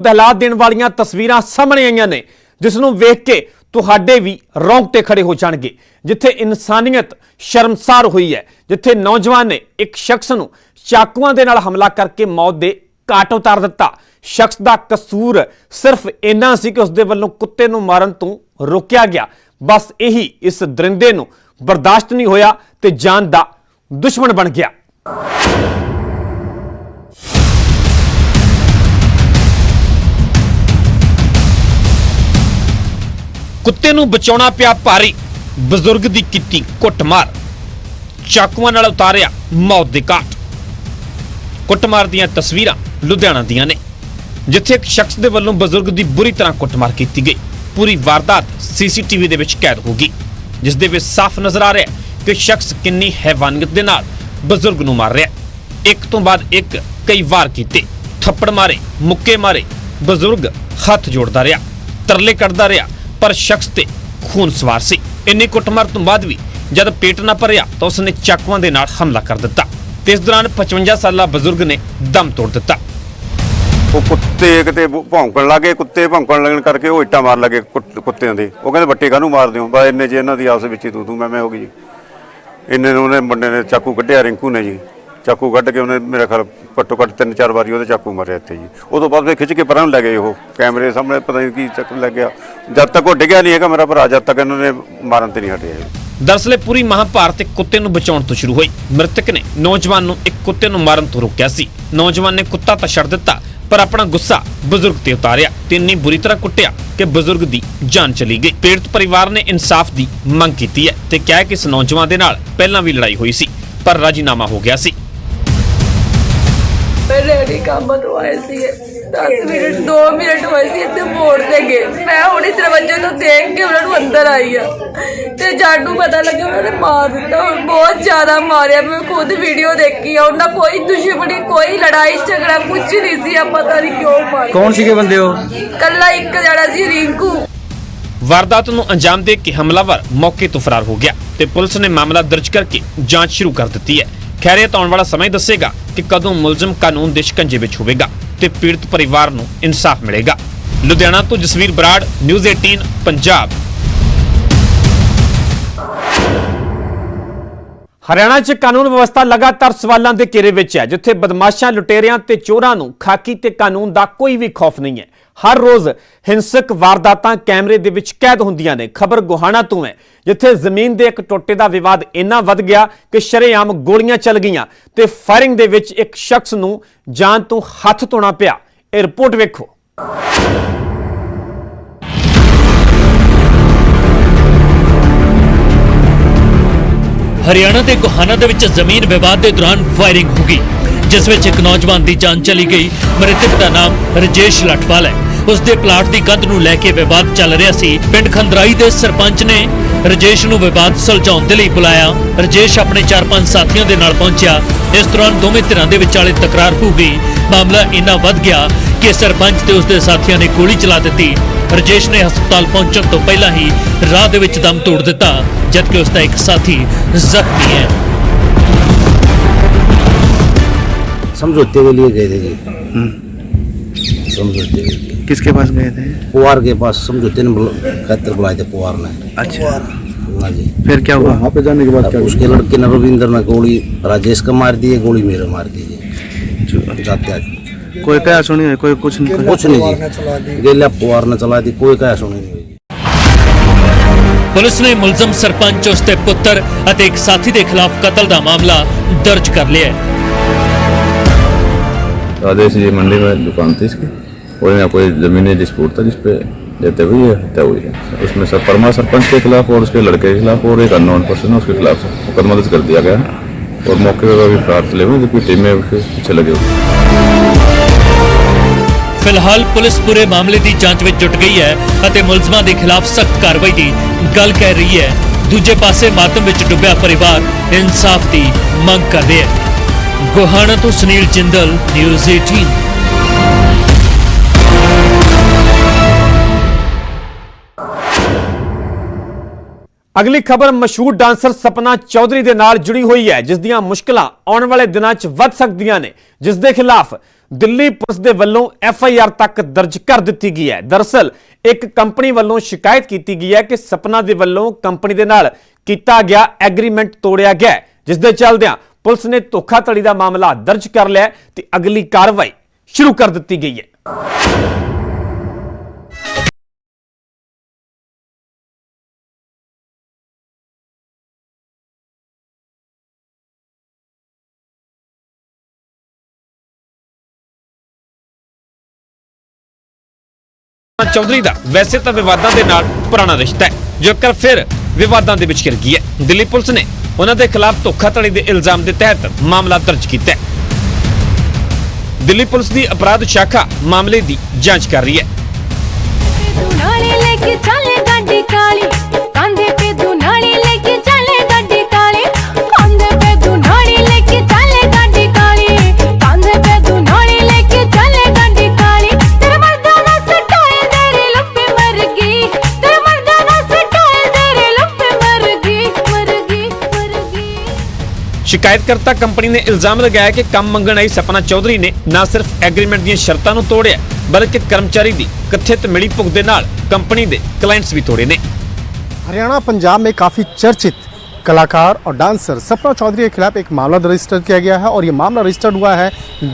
दहला देने वालियां तस्वीरां सामने आईयां ने जिस नूं वेख के तुहाडे भी रोंगटे खड़े हो जाणगे। जिथे इंसानियत शर्मसार हुई है, जिथे नौजवान ने एक शख्स नूं चाकुआं दे नाल हमला करके मौत दे घाट उतार दिता। शख्स दा कसूर सिर्फ इन्ना सी कि उसदे वल्लों कुत्ते नूं मारन तों रोकिया गया। बस यही इस दरिंदे नूं बर्दाश्त नहीं होया ते जान दा दुश्मन बन गया। कुत्ते नूं बचाउणा पिया भारी, बजुर्ग दी कीती कुੱਟਮਾਰ, चाकुआं नाल उतारिया मौत दे घाट। कुੱਟਮਾਰ दीयां तस्वीरां लुधियाना दीयां ने जिथे एक शख्स दे वल्लों बजुर्ग दी बुरी तरह कुੱਟਮਾਰ कीती गई। पूरी वारदात सीसीटीवी दे विच कैद हो गई, जिस दे विच साफ नजर आ रहा है कि शख्स किन्नी हैवानियत दे नाल बजुर्ग नूं मार रहा है। एक तो बाद एक कई वार कीते, थप्पड़ मारे, मुक्के मारे, बजुर्ग हथ जोड़दा रहा, तरले कढ़दा रहा, पर शख्स ते खून सवार सी। इन्नी कुੱਟਮਾਰ तो बाद भी जब पेट ना भरिया तो उसने चाकुआं दे नाल हमला कर दिता। इस दौरान 55 साला बजुर्ग ने दम तोड़ दिता। वो कुत्ते किते भौंकण लगे, कुत्ते भौंकण लगन करके वो इट्टा मार लगे कुत्तियां दे। वो कहंदे बट्टे काहनूं मार दिओ, बस इन्ने जी इन्हां दी आपस विच तू मैं हो गई जी। इन्ने ने उन्हें मुंडे ने चाकू कढ़िया, रिंकू ने जी चाकू कढ़ के उन्हें मेरे ख्याल घट्टो घट्ट 3-4 बारी वो चाकू मारे इत्थे जी। उस तो बाद फिर खिंच के परां लै गए, वो कैमरे सामने पता नहीं की चक्कर लग गया। जब तक वो डिग्या नहीं है मेरा भरा, जब तक इन्होंने मारन ते नहीं हटे। दरअसल पूरी महाभारत एक कुत्ते नूं बचाउण तो शुरू हुई। मृतक ने नौजवान नूं एक कुत्ते नूं मारन तो रोकिया सी। नौजवान ने कुत्ता तां छड्ड दिता पर अपना गुस्सा बजुर्ग ते उतारिया ते इन्नी बुरी तरह कुੱਟਿਆ कि बजुर्ग दी जान चली गई। पीड़ित परिवार ने इंसाफ दी मंग कीती है ते कहा कि इस नौजवान दे नाल पहलां भी लड़ाई हुई सी पर राजीनामा हो गया सी। रेडी काम तो आए थे 10 मिनट 2 मिनट होए सी इतने मोड़ दे गए। मैं हुणी दरवाजे तो देख के उन्होंने अंदर आई है ते जाडू पता लगे उन्होंने मार दिता, बहुत ज्यादा मारिया। मैं खुद वीडियो देखी है, उन्हें कोई दुश्मनी कोई लड़ाई झगड़ा कुछ नहीं सी। पता नहीं क्यों मार। कौन सी के बंदे हो? कल्ला एक जड़ा सी रिंकू। वारदात नूं अंजाम दे के हमलावर मौके तो फरार हो गया ते पुलिस ने मामला दर्ज करके जांच शुरू कर दी है। खैरियत आने वाला समय दसेगा कि कदों मुलजम कानून दे शिकंजे विच होवेगा ते पीड़ित परिवार नूं इंसाफ मिलेगा। लुधियाना तो जसवीर बराड़, न्यूज़ 18 पंजाब। हरियाणा च कानून व्यवस्था लगातार सवालों के घेरे विच है, जिथे बदमाशां, लुटेरियां ते चोरां नूं खाकी ते कानून का कोई भी खौफ नहीं है। हर रोज हिंसक वारदातां कैमरे दे विच कैद हुंदियां ने। खबर गोहाना तो है, जिथे जमीन दे एक टोटे का विवाद इन्ना वध गया कि शरेआम गोलियां चल गईयां ते फायरिंग दे विच एक शख्स नूं जान तो हथ धोना पिया। यह रिपोर्ट वेखो। हरियाणा के गोहाना दे विच जमीन विवाद के दौरान फायरिंग हो गई, जिस विच एक नौजवान की जान चली गई। मृतक का नाम राजेश लाठवाल है। उसके प्लाट की कंध नूं लैके विवाद चल रहा सी। पिंड खंदराई के सरपंच ने राजेश नूं विवाद सुलझाउण दे लई बुलाया। राजेश अपने 4-5 साथियों के नाल पहुंचा। इस दौरान दोवें धिरां दे विचाले तकरार हो गई। मामला इन्ना वध गया कि सरपंच ते उसके साथियों ने गोली चला दी। राजेश ने हस्पताल पहुंचण तो पहला ही राह दे विच दम तोड़ दिता, जबकि उसका एक साथी जख्मी है। समझौते के लिए गए थे जी। समझौते के लिए किसके पास गए थे? पुआर के पास समझौते ने खातिर बुलाए थे पुआर ने। अच्छा, हाँ जी। फिर क्या हुआ? वहाँ पे जाने के बाद क्या? उसके लड़के ने रविंद्र ने गोली राजेश का मार दी है, गोली मेरे मार दी जी। जाते आज कोई क्या सुनी है? कोई कुछ नहीं जी। गेला पुआर ने चला दी, कोई क्या सुनी नहीं। पुलिस ने मुलजम सरपंच, उसके पुत्र और एक साथी के खिलाफ कत्ल का मामला दर्ज कर लिया है। राजेश जी मंडी में दुकान थी इसकी, और यहाँ कोई जमीनी डिस्प्यूट था जिसपे देते हुए ये हत्या हुई है। उसमें परमा सरपंच के खिलाफ और उसके लड़के के खिलाफ और एक अननोन पर्सन है उसके खिलाफ मुकदमा दर्ज कर दिया गया है और मौके पर अभी फरार चले हुए, जबकि टीमें उसके पीछे लगे हुए। फिलहाल पुलिस पूरे मामले की जांच में जुट गई है और मुलजमां के खिलाफ सख्त कार्रवाई की गल कह रही है। दूजे पासे मातम में डुबया परिवार इंसाफ की मंग कर रहा है। गोहाना तो सुनील जिंदल, न्यूज़ 18। अगली खबर मशहूर डांसर सपना चौधरी दे नाल जुड़ी हुई है, जिस दियां मुश्किलां आने वाले दिनां च वध सकदियां ने, जिस दे खिलाफ ਦਿੱਲੀ ਪੁਲਿਸ ਦੇ ਵੱਲੋਂ FIR ਤੱਕ ਦਰਜ ਕਰ ਦਿੱਤੀ ਗਈ ਹੈ। ਦਰਅਸਲ ਇੱਕ ਕੰਪਨੀ ਵੱਲੋਂ ਸ਼ਿਕਾਇਤ ਕੀਤੀ ਗਈ ਹੈ ਕਿ ਸਪਨਾ ਦੇ ਵੱਲੋਂ ਕੰਪਨੀ ਦੇ ਨਾਲ ਕੀਤਾ ਗਿਆ ਐਗਰੀਮੈਂਟ ਤੋੜਿਆ ਗਿਆ ਹੈ, ਜਿਸ ਦੇ ਚੱਲਦਿਆਂ ਪੁਲਿਸ ਨੇ ਧੋਖਾਧੜੀ ਦਾ ਮਾਮਲਾ ਦਰਜ ਕਰ ਲਿਆ ਹੈ ਤੇ ਅਗਲੀ ਕਾਰਵਾਈ ਸ਼ੁਰੂ ਕਰ ਦਿੱਤੀ ਗਈ ਹੈ। ਚੌਧਰੀ ਦਾ ਵੈਸੇ ਤਾਂ ਵਿਵਾਦਾਂ ਦੇ ਨਾਲ ਪੁਰਾਣਾ ਰਿਸ਼ਤਾ ਹੈ, ਜੇਕਰ ਫਿਰ ਵਿਵਾਦਾਂ ਦੇ ਵਿੱਚ ਘਿਰ ਗਈ ਹੈ। ਦਿੱਲੀ ਪੁਲਿਸ ਨੇ ਉਹਨਾਂ ਦੇ ਖਿਲਾਫ ਧੋਖਾਧੜੀ ਦੇ ਇਲਜ਼ਾਮ ਦੇ ਤਹਿਤ ਮਾਮਲਾ ਦਰਜ ਕੀਤਾ ਹੈ। ਦਿੱਲੀ ਪੁਲਿਸ ਦੀ ਅਪਰਾਧ ਸ਼ਾਖਾ ਮਾਮਲੇ ਦੀ ਜਾਂਚ ਕਰ ਰਹੀ ਹੈ। शिकायतकर्ता कंपनी ने इल्जाम लगाया कि काम मंगण आई सपना चौधरी ने न सिर्फ एग्रीमेंट दी शर्तां नूं तोड़िया बल्कि कर्मचारी दी कथित मिली भुग दे नाल कंपनी दे क्लाइंट्स भी तोड़े ने। हरियाणा पंजाब में काफ़ी चर्चित कलाकार और डांसर सपना चौधरी के खिलाफ एक मामला रजिस्टर किया गया है और ये मामला रजिस्टर्ड हुआ है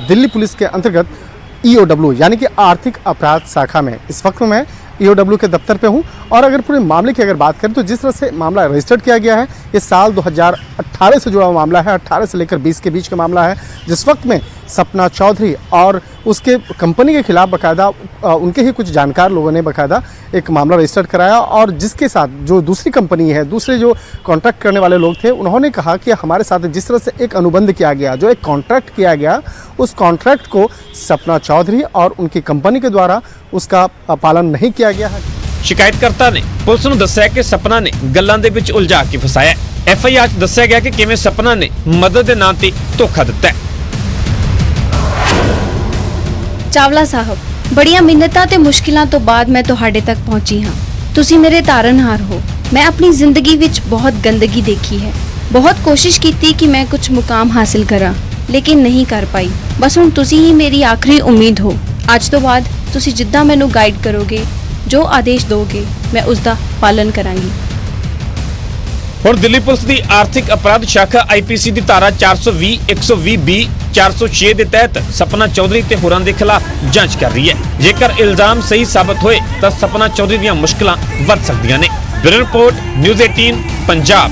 दिल्ली पुलिस के अंतर्गत EOW यानी कि आर्थिक अपराध शाखा में। इस वक्त मैं EOW के दफ्तर पे हूँ और अगर पूरे मामले की अगर बात करें तो जिस तरह से मामला रजिस्टर्ड किया गया है ये साल 2018 से जुड़ा हुआ मामला है। 18 से लेकर 20 के बीच का मामला है, जिस वक्त में सपना चौधरी और उसके कंपनी के खिलाफ बाकायदा उनके ही कुछ जानकार लोगों ने बाकायदा एक मामला रजिस्टर्ड कराया और जिसके साथ जो दूसरी कंपनी है, दूसरे जो कॉन्ट्रैक्ट करने वाले लोग थे, उन्होंने कहा कि हमारे साथ जिस तरह से एक अनुबंध किया गया, जो एक कॉन्ट्रैक्ट किया गया, उस कॉन्ट्रैक्ट को सपना चौधरी और उनकी कंपनी के द्वारा उसका पालन नहीं किया गया है। शिकायतकर्ता ने पुलिस ਨੂੰ ਦੱਸਿਆ ਕਿ ਸਪਨਾ ਨੇ ਗੱਲਾਂ ਦੇ ਵਿੱਚ ਉਲਝਾ ਕੇ ਫਸਾਇਆ। FIR 'ਚ ਦੱਸਿਆ ਗਿਆ ਕਿ ਕਿਵੇਂ ਸਪਨਾ ਨੇ ਮਦਦ ਦੇ ਨਾਂ ਤੇ ਧੋਖਾ ਦਿੱਤਾ ਹੈ। ਚਾਵਲਾ ਸਾਹਿਬ, ਬੜੀਆਂ ਮਿੰਨਤਾਂ ਤੇ ਮੁਸ਼ਕਿਲਾਂ ਤੋਂ ਬਾਅਦ ਮੈਂ ਤੁਹਾਡੇ ਤੱਕ ਪਹੁੰਚੀ ਹਾਂ। ਤੁਸੀਂ ਮੇਰੇ ਤਾਰਨਹਾਰ ਹੋ। ਮੈਂ ਆਪਣੀ ਜ਼ਿੰਦਗੀ ਵਿੱਚ ਬਹੁਤ ਗੰਦਗੀ ਦੇਖੀ ਹੈ, ਬਹੁਤ ਕੋਸ਼ਿਸ਼ ਕੀਤੀ ਕਿ ਮੈਂ ਕੁਝ ਮੁਕਾਮ ਹਾਸਿਲ ਕਰਾਂ, ਲੇਕਿਨ ਨਹੀਂ ਕਰ ਪਾਈ। ਬਸ ਹੁਣ ਤੁਸੀਂ ਹੀ ਮੇਰੀ ਆਖਰੀ ਉਮੀਦ ਹੋ। ਅੱਜ ਤੋਂ ਬਾਅਦ ਤੁਸੀਂ ਜਿੱਦਾਂ ਮੈਨੂੰ ਗਾਈਡ ਕਰੋਗੇ, ਜੋ ਆਦੇਸ਼ ਦੋਗੇ, ਮੈਂ ਉਸ ਦਾ ਪਾਲਨ ਕਰਾਂਗੀ। ਹੁਣ ਦਿੱਲੀ ਪੁਲਿਸ ਦੀ ਆਰਥਿਕ ਅਪਰਾਧ ਸ਼ਾਖਾ IPC ਦੀ ਧਾਰਾ 420, 120B, 406 ਦੇ ਤਹਿਤ ਸਪਨਾ ਚੌਧਰੀ ਤੇ ਹੋਰਾਂ ਦੇ ਖਿਲਾਫ ਜਾਂਚ ਕਰ ਰਹੀ ਹੈ। ਜੇਕਰ ਇਲਜ਼ਾਮ ਸਹੀ ਸਾਬਤ ਹੋਏ ਤਾਂ ਸਪਨਾ ਚੌਧਰੀ ਦੀਆਂ ਮੁਸ਼ਕਲਾਂ ਵੱਧ ਸਕਦੀਆਂ ਨੇ। Bureau report, news 18 Punjab.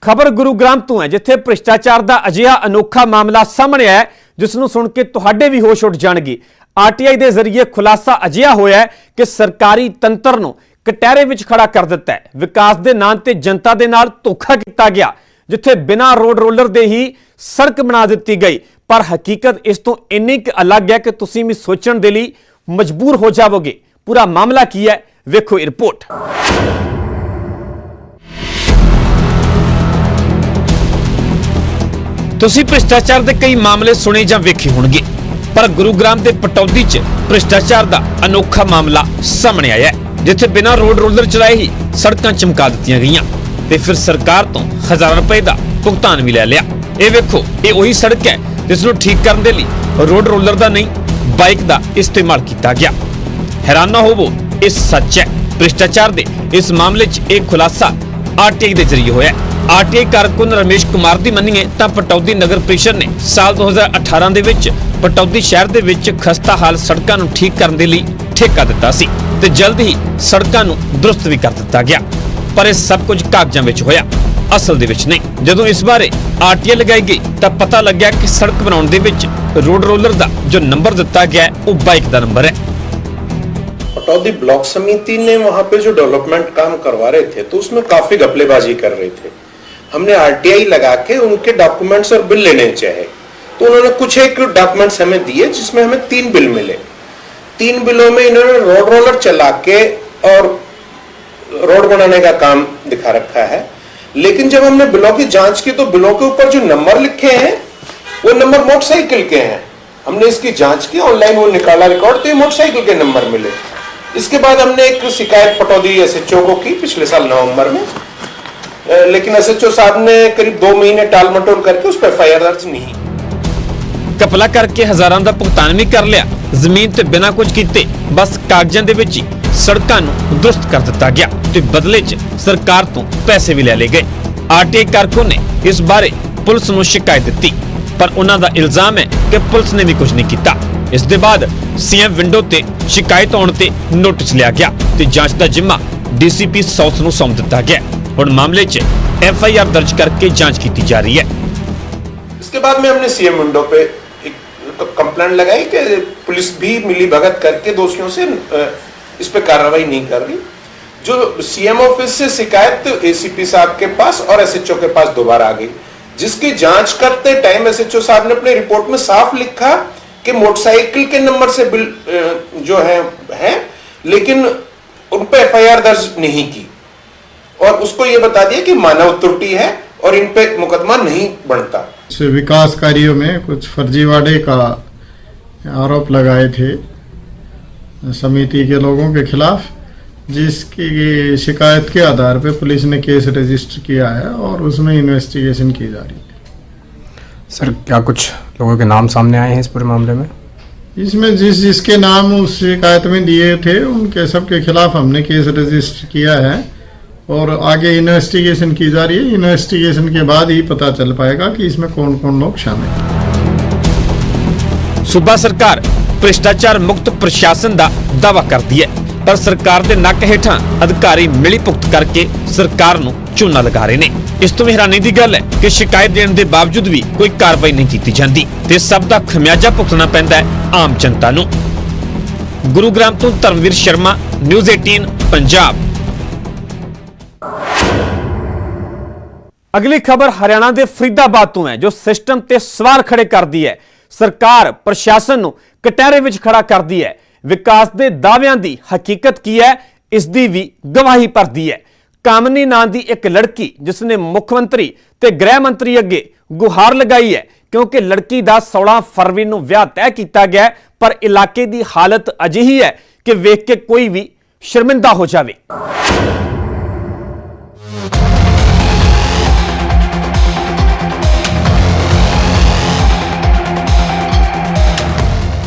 ਖਬਰ ਗੁਰੂਗ੍ਰਾਮ ਤੋਂ ਹੈ, ਜਿੱਥੇ ਭ੍ਰਿਸ਼ਟਾਚਾਰ ਦਾ ਅਜਿਹਾ ਅਨੋਖਾ ਮਾਮਲਾ ਸਾਹਮਣੇ ਆਇਆ ਜਿਸ ਨੂੰ ਸੁਣ ਕੇ ਤੁਹਾਡੇ ਵੀ ਹੋਸ਼ ਉੱਡ ਜਾਣਗੇ। RTI ਦੇ ਜ਼ਰੀਏ ਖੁਲਾਸਾ ਅਜਿਹਾ ਹੋਇਆ ਹੈ ਕਿ ਸਰਕਾਰੀ ਤੰਤਰ ਨੂੰ ਕਟਹਿਰੇ ਵਿੱਚ ਖੜਾ ਕਰ ਦਿੱਤਾ ਹੈ। ਵਿਕਾਸ ਦੇ ਨਾਂ ਤੇ ਜਨਤਾ ਦੇ ਨਾਲ ਧੋਖਾ ਕੀਤਾ ਗਿਆ, ਜਿੱਥੇ ਬਿਨਾਂ ਰੋਡ ਰੋਲਰ ਦੇ ਹੀ ਸੜਕ ਬਣਾ ਦਿੱਤੀ ਗਈ। ਪਰ ਹਕੀਕਤ ਇਸ ਤੋਂ ਇੰਨੀ ਕੁ ਅਲੱਗ ਹੈ ਕਿ ਤੁਸੀਂ ਵੀ ਸੋਚਣ ਦੇ ਲਈ ਮਜਬੂਰ ਹੋ ਜਾਵੋਗੇ। ਪੂਰਾ ਮਾਮਲਾ ਕੀ ਹੈ, ਵੇਖੋ ਇਹ ਰਿਪੋਰਟ। ਤੁਸੀਂ ਭ੍ਰਿਸ਼ਟਾਚਾਰ ਦੇ ਕਈ ਮਾਮਲੇ ਸੁਣੇ ਜਾਂ ਵੇਖੇ ਹੋਣਗੇ, ਪਰ ਗੁਰੂਗ੍ਰਾਮ ਦੇ ਪਟੌਦੀ 'ਚ ਭ੍ਰਿਸ਼ਟਾਚਾਰ ਦਾ ਅਨੋਖਾ ਮਾਮਲਾ ਸਾਹਮਣੇ ਆਇਆ ਹੈ, ਜਿੱਥੇ ਬਿਨਾਂ ਰੋਡ ਰੋਲਰ ਚਲਾਏ ਹੀ ਸੜਕਾਂ ਚਮਕਾ ਦਿੱਤੀਆਂ ਗਈਆਂ ਤੇ ਫਿਰ ਸਰਕਾਰ ਤੋਂ ਹਜ਼ਾਰਾਂ ਰੁਪਏ ਦਾ ਭੁਗਤਾਨ ਵੀ ਲੈ ਲਿਆ। ਇਹ ਵੇਖੋ, ਇਹ ਉਹੀ ਸੜਕ ਹੈ ਜਿਸ ਨੂੰ ਠੀਕ ਕਰਨ ਦੇ ਲਈ ਰੋਡ ਰੋਲਰ ਦਾ ਨਹੀਂ, ਬਾਈਕ ਦਾ ਇਸਤੇਮਾਲ ਕੀਤਾ ਗਿਆ। ਹੈਰਾਨ ਨਾ ਹੋਵੋ, ਇਹ ਸੱਚ ਹੈ। ਭ੍ਰਿਸ਼ਟਾਚਾਰ ਦੇ ਇਸ ਮਾਮਲੇ 'ਚ ਇਹ ਖੁਲਾਸਾ RTI ਦੇ ਜ਼ਰੀਏ ਹੋਇਆ। RTI ਕਾਰਕੁਨ ਰਮੇਸ਼ ਕੁਮਾਰ ਦੀ ਮੰਨੀਏ ਤਾਂ ਪਟੌਦੀ ਨਗਰ ਪ੍ਰੀਸ਼ਦ ਨੇ ਸਾਲ 2018 ਦੇ ਵਿੱਚ ਪਟੌਦੀ ਸ਼ਹਿਰ ਦੇ ਵਿੱਚ ਖਸਤਾ ਹਾਲ ਸੜਕਾਂ ਨੂੰ ਠੀਕ ਕਰਨ ਦੇ ਲਈ ਠੇਕਾ ਦਿੱਤਾ ਸੀ ਤੇ ਜਲਦ ਹੀ ਸੜਕਾਂ ਨੂੰ ਦਰੁਸਤ ਵੀ ਕਰ ਦਿੱਤਾ ਗਿਆ। ਪਰ ਇਹ ਸਭ ਕੁਝ ਕਾਗਜ਼ਾਂ ਵਿੱਚ ਹੋਇਆ, ਅਸਲ ਦੇ ਵਿੱਚ ਨਹੀਂ। ਜਦੋਂ ਇਸ ਬਾਰੇ RTI ਲਗਾਈ ਗਈ ਤਾਂ ਪਤਾ ਲੱਗਿਆ ਕਿ ਸੜਕ ਬਣਾਉਣ ਦੇ ਵਿੱਚ रोड रोलर का जो नंबर दिता गया है वो बाइक का नंबर है। पटौदी ब्लॉक समिति ने वहां पे जो डेवलपमेंट काम करवा रहे थे तो उसमें काफी घपलेबाजी कर रहे थे। हमने RTI लगा के उनके डॉक्यूमेंट्स और बिल लेने चाहे तो उन्होंने कुछ एक डॉक्यूमेंट्स हमें दिए जिसमें हमें 3 बिल मिले। 3 बिलों में इन्होंने रोड रोलर चला के और रोड बनाने का काम दिखा रखा है, लेकिन जब हमने बिलों की जांच की तो बिलों के ऊपर जो नंबर लिखे हैं वो नंबर मोटरसाइकिल के हैं हमने इसकी जांच की, ऑनलाइन वो निकाला रिकॉर्ड, तो ये मोटरसाइकिल के नंबर मिले। इसके बाद हमने एक शिकायत पटौदी एसएचओ को की पिछले साल नवंबर में, लेकिन एसएचओ साहब ने करीब 2 महीने टाल मटोल करके उस पर एफआईआर दर्ज नहीं। ਕਪਲਾ ਕਰਕੇ ਹਜ਼ਾਰਾਂ ਦਾ ਭੁਗਤਾਨ ਵੀ ਕਰ ਲਿਆ, ਜ਼ਮੀਨ ਤੇ ਬਿਨਾਂ ਕੁਝ ਕੀਤੇ ਬਸ ਕਾਗਜ਼ਾਂ ਦੇ ਵਿੱਚ ਹੀ ਸੜਕਾਂ ਨੂੰ ਦੁਰਸਤ ਕਰ ਦਿੱਤਾ ਗਿਆ ਤੇ ਬਦਲੇ 'ਚ ਸਰਕਾਰ ਤੋਂ ਪੈਸੇ ਵੀ ਲੈ ਲਏ ਗਏ। ਆਰਟੀਆਈ ਕਾਰਕੁਨ ਨੇ ਇਸ ਬਾਰੇ ਪੁਲਿਸ ਨੂੰ ਸ਼ਿਕਾਇਤ ਦਿੱਤੀ, ਪਰ ਉਹਨਾਂ ਦਾ ਇਲਜ਼ਾਮ ਹੈ ਕਿ ਪੁਲਿਸ ਨੇ ਵੀ ਕੁਝ ਨਹੀਂ ਕੀਤਾ। ਇਸ ਦੇ ਬਾਅਦ ਸੀਐਮ ਵਿੰਡੋ ਤੇ ਸ਼ਿਕਾਇਤ ਆਉਣ ਤੇ ਨੋਟਿਸ ਲਿਆ ਗਿਆ ਤੇ ਜਾਂਚ ਦਾ ਜ਼ਿੰਮਾ ਡੀਸੀਪੀ ਸਾਊਥ ਨੂੰ ਸੌਂਪ ਦਿੱਤਾ ਗਿਆ। ਹੁਣ ਮਾਮਲੇ 'ਚ ਐਫਆਈਆਰ ਦਰਜ ਕਰਕੇ ਜਾਂਚ ਕੀਤੀ ਜਾ ਰਹੀ है। इसके बाद में हमने सीएम विंडो पे एक कंप्लेंट लगाई कि पुलिस भी मिली भगत करके दोषियों से इस पे कार्रवाई नहीं कर रही। जो सीएम ऑफिस से शिकायत एसीपी साहब के पास और एसएचओ के पास दोबारा आ गई, जिसकी जांच करते टाइम एसएचओ साहब ने अपने रिपोर्ट में साफ लिखा कि मोटरसाइकिल के नंबर से बिल जो है लेकिन उन पर एफआईआर दर्ज नहीं की और उसको ये बता दिया कि मानव त्रुटि है और इन पे मुकदमा नहीं बनता। विकास कार्यों में कुछ फर्जीवाड़े का आरोप लगाए थे समिति के लोगों के खिलाफ, जिसकी शिकायत के आधार पर पुलिस ने केस रजिस्टर किया है और उसमें इन्वेस्टिगेशन की जा रही है। सर, क्या कुछ लोगों के नाम सामने आए हैं इस पूरे मामले में? इसमें जिसके नाम उस शिकायत में दिए थे उनके सबके खिलाफ हमने केस रजिस्टर किया है और आगे इन्वेस्टिगेशन की जा रही है। इन्वेस्टिगेशन के बाद ही पता चल पाएगा कि इसमें कौन कौन लोग शामिल हैं। सूबा सरकार भ्रिष्टाचार मुक्त प्रशासन का दावा करती है, पर सरकार के नक हेठां अधिकारी मिली भुगत करके सरकार नूं चूना लगा रहे ने। इस तो हैरानी की गल है कि शिकायत देने के बावजूद भी कोई कार्रवाई नहीं की जाती ते सब का खमियाजा भुगतना पैंदा है आम जनता नूं। गुरुग्राम तो धर्मवीर शर्मा, न्यूज़ 18 पंजाब। अगली खबर हरियाणा के फरीदाबाद तो है, जो सिस्टम ते सवाल खड़े कर दी है। सरकार प्रशासन नूं कटहरे विच खड़ा कर दी है। विकास के दावियां की हकीकत की है, इसकी भी गवाही भरदी है। कामनी नां दी एक लड़की जिसने मुख्यमंत्री ते गृह मंत्री अगे गुहार लगाई है, क्योंकि लड़की का 16 फरवरी नूं विआह तय किया गया, पर इलाके की हालत अजिही है कि वेख के कोई भी शर्मिंदा हो जाए।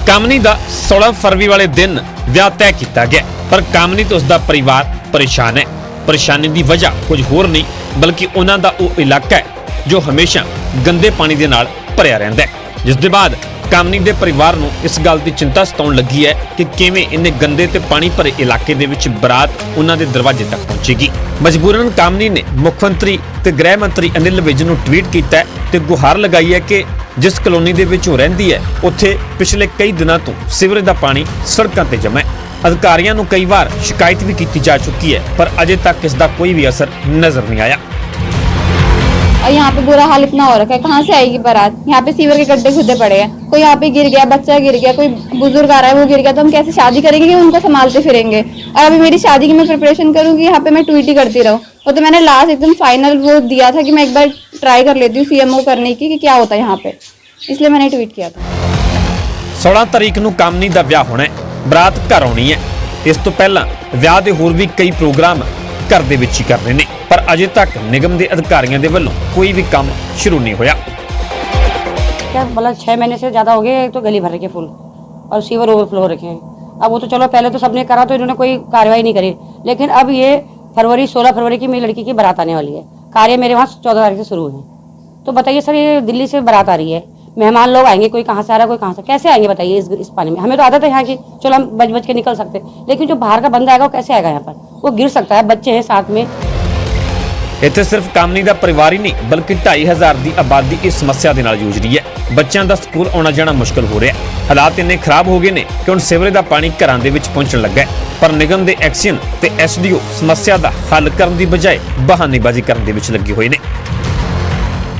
कामनी का 16 फरवरी वाले दिन विआह तय किया गया, पर कामनी तो उसका परिवार परेशान है। परेशानी की वजह कुछ होर नहीं, बल्कि उन्हों का वो इलाका है जो हमेशा गंदे पानी के नाल भरिया रहिंदा है। जिस दे बाद कामनी के परिवार नूं इस गल की चिंता सताउण लगी है कि किवें इन्ने गंदे ते पानी भरे इलाके दे विच बरात उन्हां दे दरवाजे तक पहुंचेगी। मजबूरन कामनी ने मुख्यमंत्री ते गृह मंत्री अनिल विज नूं ट्वीट किया है ते गुहार लगाई है कि जिस कलोनी दे विच वो रहिंदी है उत्थे पिछले कई दिनों तो सीवरेज का पानी सड़कों ते जमा है। अधिकारियों नूं कई बार शिकायत भी की जा चुकी है, पर अजे तक इसका कोई भी असर नजर नहीं आया। और यहाँ पे बुरा हाल इतना हो रखा है, कहाँ से आएगी बारात? यहाँ पे सीवर के गड्ढे खुदे पड़े हैं, कोई यहाँ पे गिर गया, बच्चा गिर गया, कोई बुजुर्ग आ रहा है वो गिर गया, तो हम कैसे शादी करेंगे कि उनको संभालते फिरेंगे? और अभी मेरी शादी की मैं प्रिपरेशन करूँगी, यहाँ पे मैं ट्वीट ही करती रहूँ। वो तो मैंने लास्ट एकदम फाइनल वो दिया था कि मैं एक बार ट्राई कर लेती हूँ सीएमओ करने की कि क्या होता है यहाँ पे, इसलिए मैंने ट्वीट किया था। 16 तारीख नूं कामनी दा विआह होना है, बरात घर आउणी है। इस तो पहला विआह दे होर भी कई प्रोग्राम घर दे विच ही कर रहे हैं, पर अजे तक निगम के अधिकारियों के वल्लों कोई भी काम शुरू नहीं होया। क्या मतलब 6 महीने से ज़्यादा हो गए तो गली भर रखे फुल और सीवर ओवरफ्लो हो रखे हैं। अब वो तो चलो पहले तो सबने करा तो इन्होंने कोई कार्रवाई नहीं करी, लेकिन अब ये 16 फरवरी की मेरी लड़की की बारात आने वाली है। कार्य मेरे वहाँ 14 तारीख से शुरू है, तो बताइए सर ये दिल्ली से बारात आ रही है, मेहमान लोग आएंगे, कोई कहाँ से आ रहा है, कोई कहाँ से, कैसे आएंगे बताइए इस पानी में? हमें तो आदत है यहाँ की, चलो हम बच बच के निकल सकते, लेकिन जो बाहर का बंदा आएगा वो कैसे आएगा यहाँ पर? वो गिर सकता है, बच्चे हैं साथ में। इत्थे सिर्फ कामनी का परिवार ही नहीं, बल्कि 2500 की आबादी इस समस्या के नाल जूझ रही है। बच्चों का स्कूल आना जाना मुश्किल हो रहा है। हालात इन्ने खराब हो गए ने कि हुण सीवरेज का पानी घरां दे विच पहुंचण लगा है, पर निगम के एक्शन ते एसडीओ समस्या का हल करने की बजाय बहानेबाजी करने विच लगे हुए हैं।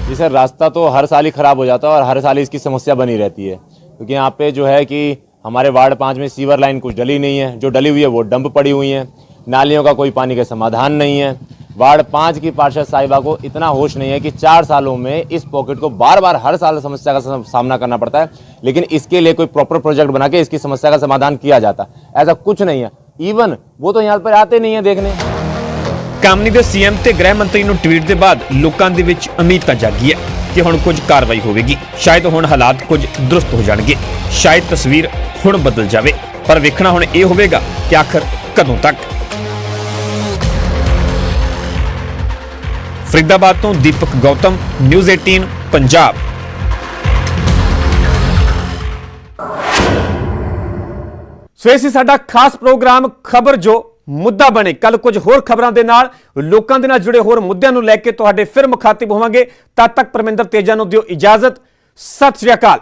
जी सर, रास्ता तो हर साल ही ख़राब हो जाता है और हर साल इसकी समस्या बनी रहती है, क्योंकि यहाँ पे जो है कि हमारे वार्ड 5 में सीवर लाइन कुछ डली नहीं है, जो डली हुई है वो डंप पड़ी हुई है, नालियों का कोई पानी का समाधान नहीं है, वार्ड 5 की पार्षद साहिबा को इतना होश नहीं है कि 4 सालों में इस पॉकेट को बार बार हर साल समस्या का सामना करना पड़ता है, लेकिन इसके लिए कोई प्रॉपर प्रोजेक्ट बना के इसकी समस्या का समाधान किया जाता। ऐसा कुछ नहीं है, इवन वो तो यहाँ पर आते नहीं है देखने। ਕਾਮਨੀ ਦੇ ਸੀਐਮ ਤੇ ਗ੍ਰਹਿ ਮੰਤਰੀ ਨੂੰ ਟਵੀਟ ਦੇ ਬਾਅਦ ਲੋਕਾਂ ਦੇ ਵਿੱਚ ਉਮੀਦ ਤਾਂ ਜਾਗੀ ਹੈ ਕਿ ਹੁਣ ਕੁਝ ਕਾਰਵਾਈ ਹੋਵੇਗੀ। ਸ਼ਾਇਦ ਹੁਣ ਹਾਲਾਤ ਕੁਝ ਦਰੁਸਤ ਹੋ ਜਾਣਗੇ, ਸ਼ਾਇਦ ਤਸਵੀਰ ਹੁਣ ਬਦਲ ਜਾਵੇ, ਪਰ ਵੇਖਣਾ ਹੁਣ ਇਹ ਹੋਵੇਗਾ ਕਿ ਆਖਰ ਕਦੋਂ ਤੱਕ। ਫਰੀਦਾਬਾਦ ਤੋਂ ਦੀਪਕ ਗੌਤਮ, ਨਿਊਜ਼ 18 ਪੰਜਾਬ। ਸੋ ਇਹ ਸੀ ਸਾਡਾ ਖਾਸ ਪ੍ਰੋਗਰਾਮ ਖਬਰ ਜੋ ਮੁੱਦਾ ਬਣੇ। ਕੱਲ ਕੁਝ ਹੋਰ ਖਬਰਾਂ ਦੇ ਨਾਲ, ਲੋਕਾਂ ਦੇ ਨਾਲ ਜੁੜੇ ਹੋਰ ਮੁੱਦਿਆਂ ਨੂੰ ਲੈ ਕੇ ਤੁਹਾਡੇ ਫਿਰ ਮੁਖਾਤਿਬ ਹੋਵਾਂਗੇ। ਤਦ ਤੱਕ ਪਰਮਿੰਦਰ ਤੇਜਾ ਨੂੰ ਦਿਓ ਇਜਾਜ਼ਤ। ਸਤਿ ਸ਼੍ਰੀ ਅਕਾਲ।